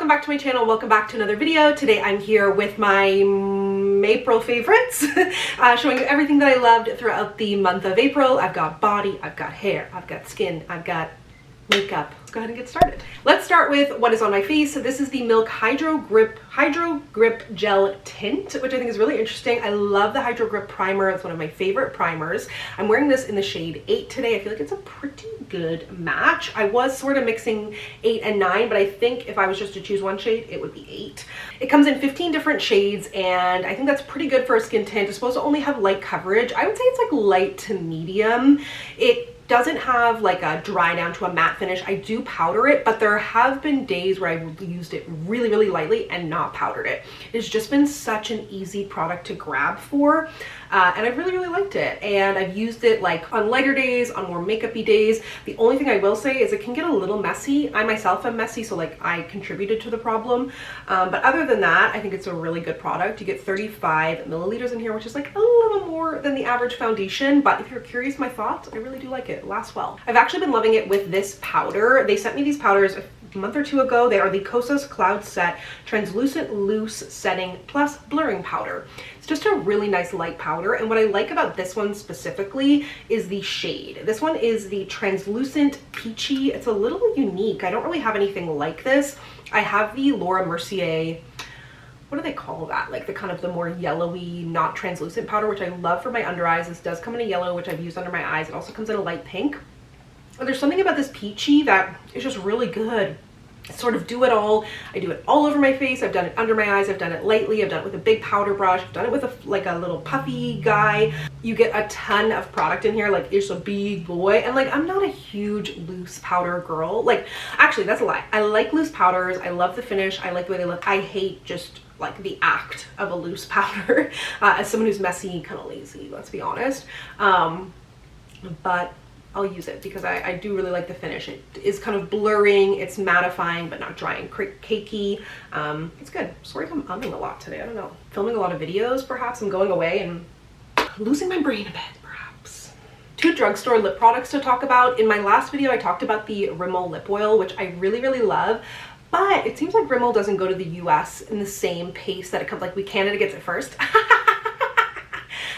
welcome back to my channel. Welcome back to another video. Today I'm here with my April favorites, showing you everything that I loved throughout the month of April. I've got body, I've got hair, I've got skin, I've got makeup. Let's go ahead and get started. Let's start with what is on my face. So this is the Milk Hydro Grip Gel Tint, which I think is really interesting. I love the Hydro Grip primer. It's one of my favorite primers. I'm wearing this in the shade 8 today. I feel like it's a pretty good match. I was sort of mixing 8 and 9, but I think if I was just to choose one shade, it would be 8. It comes in 15 different shades, and I think that's pretty good for a skin tint. It's supposed to only have light coverage. I would say it's like light to medium. It doesn't have like a dry down to a matte finish. I do powder it, but there have been days where I've used it really lightly and not powdered it. It's just been such an easy product to grab for, and I really liked it. And I've used it like on lighter days, on more makeup-y days. The only thing I will say is it can get a little messy. I myself am messy, so like I contributed to the problem. But other than that, I think it's a really good product. You get 35 milliliters in here, which is like a little more than the average foundation. But if you're curious my thoughts, I really do like it. It lasts well. I've actually been loving it with this powder. They sent me these powders a month or two ago. They are the Kosas Cloud Set Translucent Loose Setting Plus Blurring Powder. It's just a really nice light powder, and what I like about this one specifically is the shade. This one is the Translucent Peachy. It's a little unique. I don't really have anything like this. I have the Laura Mercier, what do they call that? Like the kind of the more yellowy, not translucent powder, which I love for my under eyes. This does come in a yellow, which I've used under my eyes. It also comes in a light pink. But there's something about this peachy that is just really good. Sort of do it all. I do it all over my face. I've done it under my eyes. I've done it lightly. I've done it with a big powder brush. I've done it with a little puffy guy. You get a ton of product in here. Like, it's a big boy. And like, I'm not a huge loose powder girl. Like, actually, that's a lie. I like loose powders. I love the finish. I like the way they look. I hate just like the act of a loose powder as someone who's messy, kind of lazy, let's be honest. But I'll use it because I do really like the finish. It is kind of blurring, it's mattifying, but not dry and cakey. It's good. Sorry if I'm umming a lot today. I don't know. Filming a lot of videos, perhaps. I'm going away and losing my brain a bit, perhaps. 2 drugstore lip products to talk about. In my last video, I talked about the Rimmel lip oil, which I really love. But it seems like Rimmel doesn't go to the US in the same pace that it comes. Like, Canada gets it first.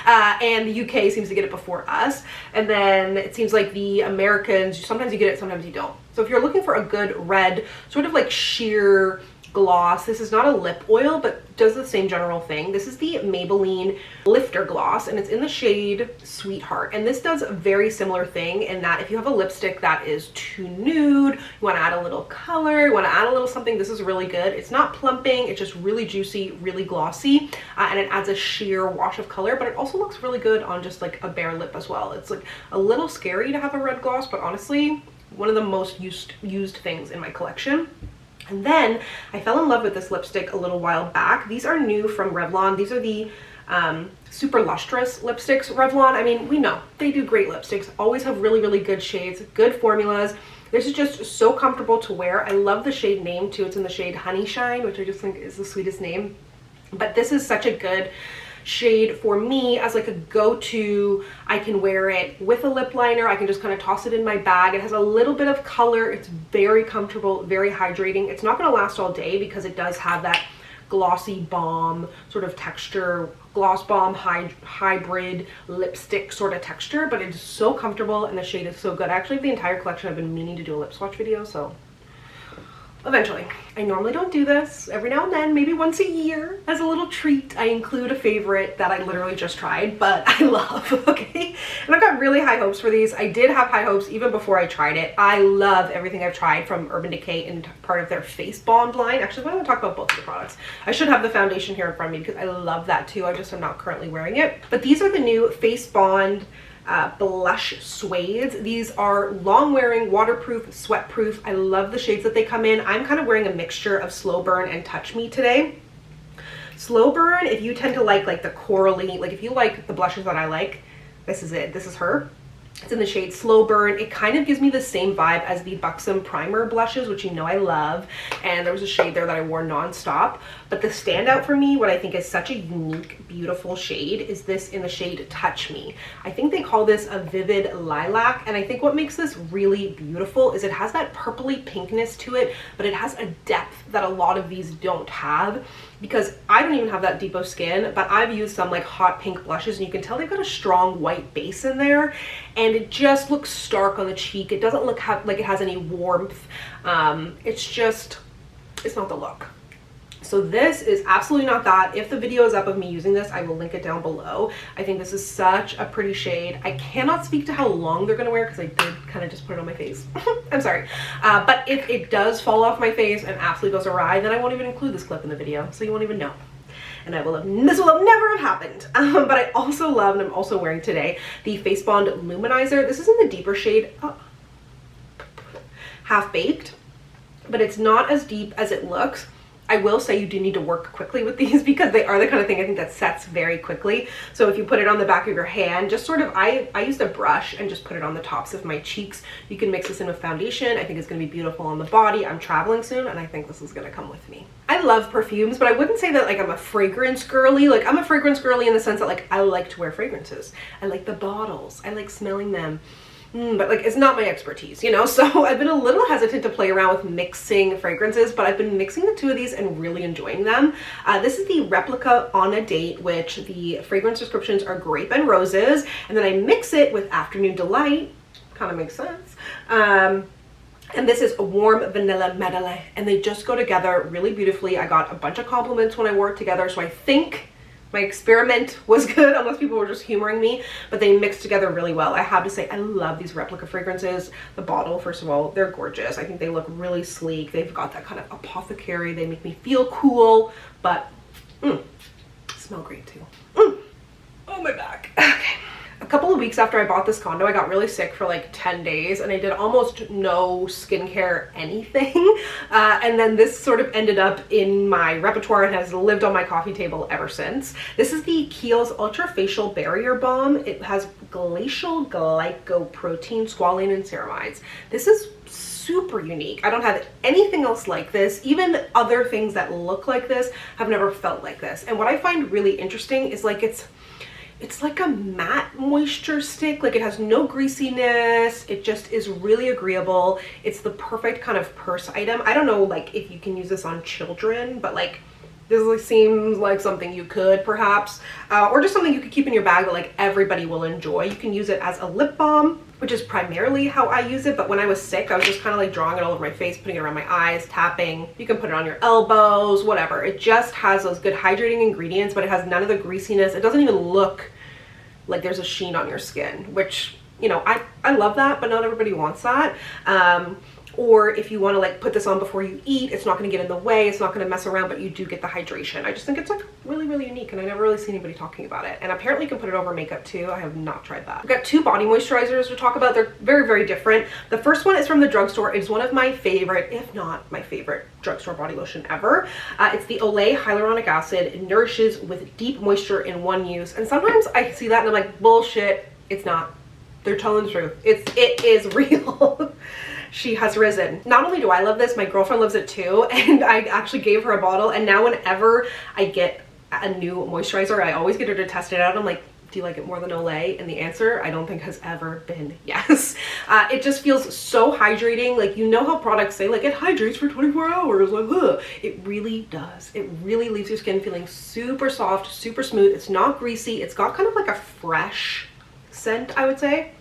And the UK seems to get it before us. And then it seems like the Americans, sometimes you get it, sometimes you don't. So if you're looking for a good red, sort of like sheer gloss, this is not a lip oil, but does the same general thing. This is the Maybelline Lifter Gloss, and it's in the shade Sweetheart. And this does a very similar thing in that if you have a lipstick that is too nude, you want to add a little color, you want to add a little something, this is really good. It's not plumping, it's just really juicy, really glossy, and it adds a sheer wash of color, but it also looks really good on just like a bare lip as well. It's like a little scary to have a red gloss, but honestly, one of the most used things in my collection. And then I fell in love with this lipstick a little while back. These are new from Revlon. These are the Super Lustrous lipsticks. Revlon, I mean, we know they do great lipsticks, always have really good shades, good formulas. This is just so comfortable to wear. I love the shade name too. It's in the shade Honey Shine, which I just think is the sweetest name. But this is such a good shade for me as like a go-to. I can wear it with a lip liner. I can just kind of toss it in my bag. It has a little bit of color. It's very comfortable, very hydrating. It's not going to last all day because it does have that glossy balm sort of texture, gloss balm hybrid lipstick sort of texture, but it's so comfortable and the shade is so good. Actually, the entire collection I've been meaning to do a lip swatch video, so eventually. I normally don't do this. Every now and then, maybe once a year, as a little treat, I include a favorite that I literally just tried, but I love, okay? And I've got really high hopes for these. I did have high hopes even before I tried it. I love everything I've tried from Urban Decay and part of their Face Bond line. Actually, why don't we talk about both of the products? I should have the foundation here in front of me because I love that too. I just am not currently wearing it. But these are the new Face Bond blush suedes. These are long wearing, waterproof, sweat proof. I love the shades that they come in. I'm kind of wearing a mixture of Slow Burn and Touch Me today. Slow Burn, if you tend to like the corally, like if you like the blushes that I like, this is it. This is her. It's in the shade Slow Burn. It kind of gives me the same vibe as the Buxom Primer blushes, which you know I love. And there was a shade there that I wore nonstop. But the standout for me, what I think is such a unique, beautiful shade, is this in the shade Touch Me. I think they call this a Vivid Lilac. And I think what makes this really beautiful is it has that purpley pinkness to it, but it has a depth that a lot of these don't have. Because I don't even have that deep of skin, but I've used some like hot pink blushes and you can tell they've got a strong white base in there, and it just looks stark on the cheek. It doesn't look like it has any warmth. It's not the look. So this is absolutely not that. If the video is up of me using this, I will link it down below. I think this is such a pretty shade. I cannot speak to how long they're gonna wear because I did kind of just put it on my face. I'm sorry. But if it does fall off my face and absolutely goes awry, then I won't even include this clip in the video, so you won't even know. And this will have never have happened. But I also love, and I'm also wearing today, the Face Bond Luminizer. This is in the deeper shade, Half Baked, but it's not as deep as it looks. I will say you do need to work quickly with these because they are the kind of thing I think that sets very quickly. So if you put it on the back of your hand, just sort of, I used a brush and just put it on the tops of my cheeks. You can mix this in with foundation. I think it's gonna be beautiful on the body. I'm traveling soon and I think this is gonna come with me. I love perfumes, but I wouldn't say that like I'm a fragrance girly. Like I'm a fragrance girly in the sense that like I like to wear fragrances. I like the bottles. I like smelling them. But like it's not my expertise, you know, so I've been a little hesitant to play around with mixing fragrances, but I've been mixing the two of these and really enjoying them. This is the Replica On a Date, which the fragrance descriptions are grape and roses, and then I mix it with Afternoon Delight. Kind of makes sense. And this is a Warm Vanilla Medley, and they just go together really beautifully. I got a bunch of compliments when I wore it together, so I think my experiment was good, unless people were just humoring me, but they mixed together really well. I have to say, I love these Replica fragrances. The bottle, first of all, they're gorgeous. I think they look really sleek. They've got that kind of apothecary. They make me feel cool, but smell great too. Oh, my back. Okay. A couple of weeks after I bought this condo, I got really sick for like 10 days and I did almost no skincare anything. And then this sort of ended up in my repertoire and has lived on my coffee table ever since. This is the Kiehl's Ultra Facial Barrier Balm. It has glacial glycoprotein, squalene, and ceramides. This is super unique. I don't have anything else like this. Even other things that look like this have never felt like this. And what I find really interesting is like it's like a matte moisture stick. Like it has no greasiness. It just is really agreeable. It's the perfect kind of purse item. I don't know like if you can use this on children, but like this like seems like something you could perhaps, or just something you could keep in your bag that like everybody will enjoy. You can use it as a lip balm, which is primarily how I use it, but when I was sick, I was just kind of like drawing it all over my face, putting it around my eyes, tapping. You can put it on your elbows, whatever. It just has those good hydrating ingredients, but it has none of the greasiness. It doesn't even look like there's a sheen on your skin, which, you know, I love that, but not everybody wants that. Or if you want to like put this on before you eat, it's not going to get in the way, it's not going to mess around, but you do get the hydration. I just think it's like really, really unique, and I never really see anybody talking about it. And apparently you can put it over makeup too. I have not tried that. I've got two body moisturizers to talk about. They're very, very different. The first one is from the drugstore. It's one of my favorite, if not my favorite, drugstore body lotion ever. It's the Olay Hyaluronic Acid. It nourishes with deep moisture in one use. And sometimes I see that and I'm like, bullshit. It's not. They're telling the truth. It is real. She has risen. Not only do I love this, my girlfriend loves it too, and I actually gave her a bottle, and now whenever I get a new moisturizer, I always get her to test it out. I'm like, do you like it more than Olay? And the answer, I don't think, has ever been yes. It just feels so hydrating. Like, you know how products say like it hydrates for 24 hours, like, ugh. It really does. It really leaves your skin feeling super soft, super smooth. It's not greasy. It's got kind of like a fresh scent, I would say.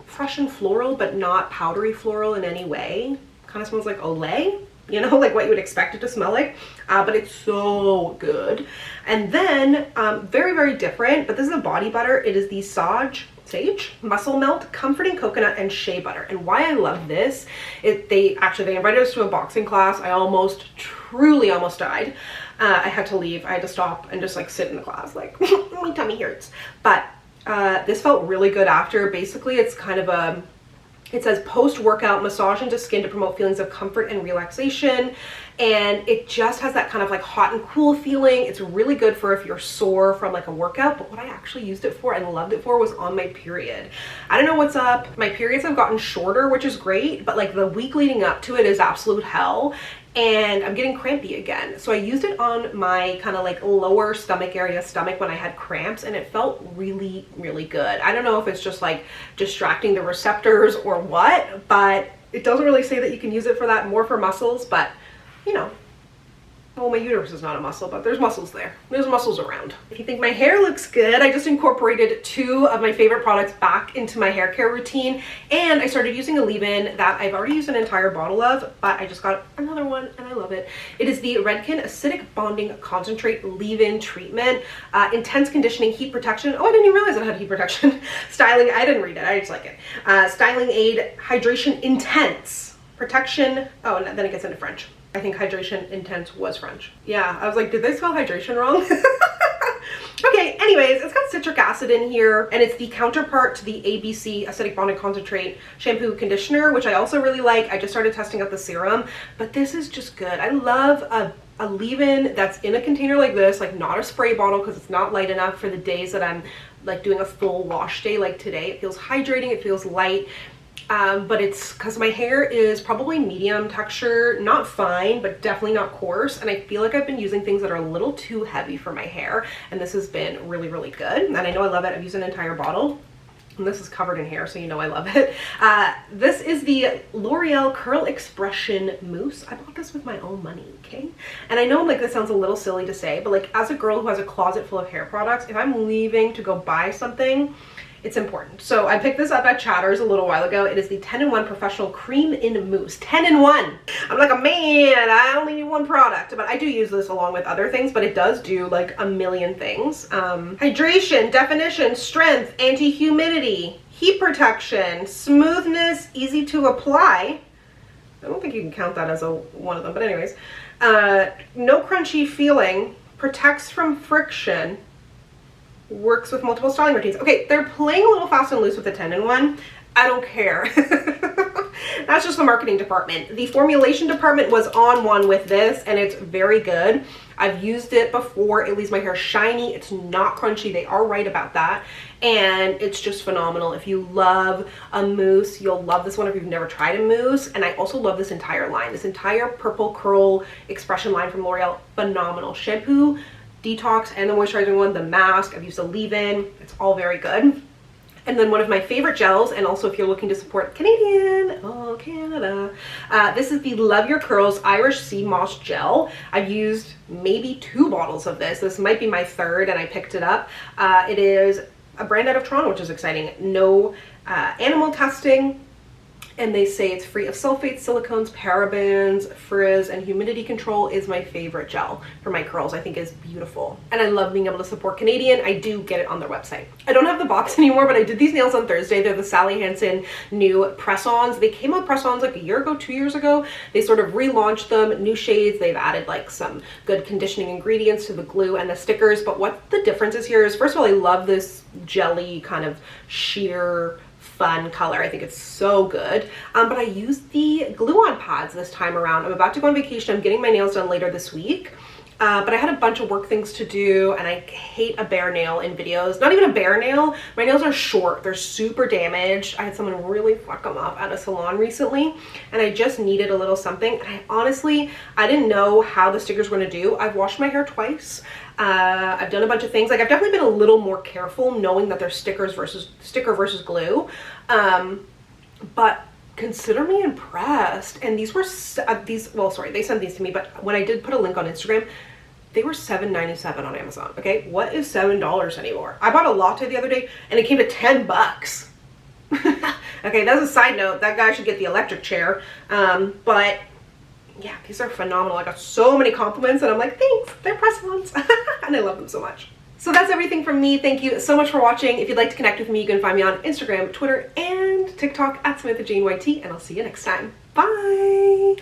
Fresh and floral, but not powdery floral in any way. Kind of smells like Olay, you know, like what you would expect it to smell like, but it's so good. And then very, very different, but this is a body butter. It is the Sage Muscle Melt Comforting Coconut and Shea Butter. And why I love this, they invited us to a boxing class. I truly almost died. I had to leave. I had to stop and just like sit in the class like my tummy hurts. But this felt really good after. Basically, it's kind of It says post-workout massage into skin to promote feelings of comfort and relaxation. And it just has that kind of like hot and cool feeling. It's really good for if you're sore from like a workout, but what I actually used it for and loved it for was on my period. I don't know what's up. My periods have gotten shorter, which is great, but like the week leading up to it is absolute hell. And I'm getting crampy again. So I used it on my kind of like lower stomach when I had cramps, and it felt really, really good. I don't know if it's just like distracting the receptors or what, but it doesn't really say that you can use it for that, more for muscles, but you know. Well, my uterus is not a muscle, but there's muscles there. There's muscles around. If you think my hair looks good, I just incorporated 2 of my favorite products back into my hair care routine, and I started using a leave-in that I've already used an entire bottle of, but I just got another one and I love it. It is the Redken Acidic Bonding Concentrate Leave-In Treatment. Intense conditioning, heat protection. Oh, I didn't even realize it had heat protection. Styling, I didn't read it, I just like it. Styling aid, hydration intense. Protection, oh, and then it gets into French. I think hydration intense was French. Yeah, I was like, did they spell hydration wrong? Okay, anyways, it's got citric acid in here, and it's the counterpart to the ABC Acidic Bonding Concentrate Shampoo Conditioner, which I also really like. I just started testing out the serum, but this is just good. I love a leave-in that's in a container like this, like not a spray bottle, because it's not light enough for the days that I'm like doing a full wash day like today. It feels hydrating, it feels light. But it's because my hair is probably medium texture, not fine, but definitely not coarse. And I feel like I've been using things that are a little too heavy for my hair. And this has been really, really good. And I know I love it. I've used an entire bottle. And this is covered in hair, so you know I love it. This is the L'Oreal Curl Expression Mousse. I bought this with my own money, okay? And I know like this sounds a little silly to say, but like as a girl who has a closet full of hair products, if I'm leaving to go buy something, it's important. So I picked this up at Chatters a little while ago. It is the 10-in-1 Professional Cream in Mousse. 10-in-1. I'm like, man, I only need one product, but I do use this along with other things, but it does do like a million things. Hydration, definition, strength, anti-humidity, heat protection, smoothness, easy to apply. I don't think you can count that as one of them, but anyways. No crunchy feeling, protects from friction, works with multiple styling routines. Okay, they're playing a little fast and loose with the 10-in-1. I don't care. That's just the marketing department. The formulation department was on one with this, and it's very good. I've used it before. It leaves my hair shiny. It's not crunchy. They are right about that. And it's just phenomenal. If you love a mousse, you'll love this one if you've never tried a mousse. And I also love this entire line. This entire Purple Curl Expression line from L'Oreal. Phenomenal. Shampoo, detox, and the moisturizing one, the mask. I've used a leave-in. It's all very good. And then one of my favorite gels, and also if you're looking to support Canadian, oh Canada, this is the Love Your Curls Irish Sea Moss Gel. I've used maybe 2 bottles of this. This might be my 3rd, and I picked it up. It is a brand out of Toronto, which is exciting. No animal testing. And they say it's free of sulfates, silicones, parabens, frizz, and humidity control. Is my favorite gel for my curls. I think is beautiful. And I love being able to support Canadian. I do get it on their website. I don't have the box anymore, but I did these nails on Thursday. They're the Sally Hansen new press-ons. They came out press-ons like a year ago, 2 years ago. They sort of relaunched them, new shades. They've added like some good conditioning ingredients to the glue and the stickers. But what the difference is here is, first of all, I love this jelly kind of sheer fun color. I think it's so good. But I used the glue-on pads this time around. I'm about to go on vacation. I'm getting my nails done later this week. But I had a bunch of work things to do, and I hate a bare nail in videos. Not even a bare nail. My nails are short. They're super damaged. I had someone really fuck them up at a salon recently, and I just needed a little something. And I didn't know how the stickers were going to do. I've washed my hair twice. I've done a bunch of things. Like, I've definitely been a little more careful knowing that they're sticker versus glue. But consider me impressed. And these were well, sorry, they sent these to me, but when I did put a link on Instagram, they were $7.97 on Amazon. Okay, what is $7 anymore? I bought a latte the other day and it came to 10 bucks. Okay, that's a side note. That guy should get the electric chair. But yeah, these are phenomenal. I got so many compliments and I'm like, thanks, they're press-ons. And I love them so much. So that's everything from me. Thank you so much for watching. If you'd like to connect with me, you can find me on Instagram, Twitter, and TikTok at SamanthaJaneYT, and I'll see you next time. Bye!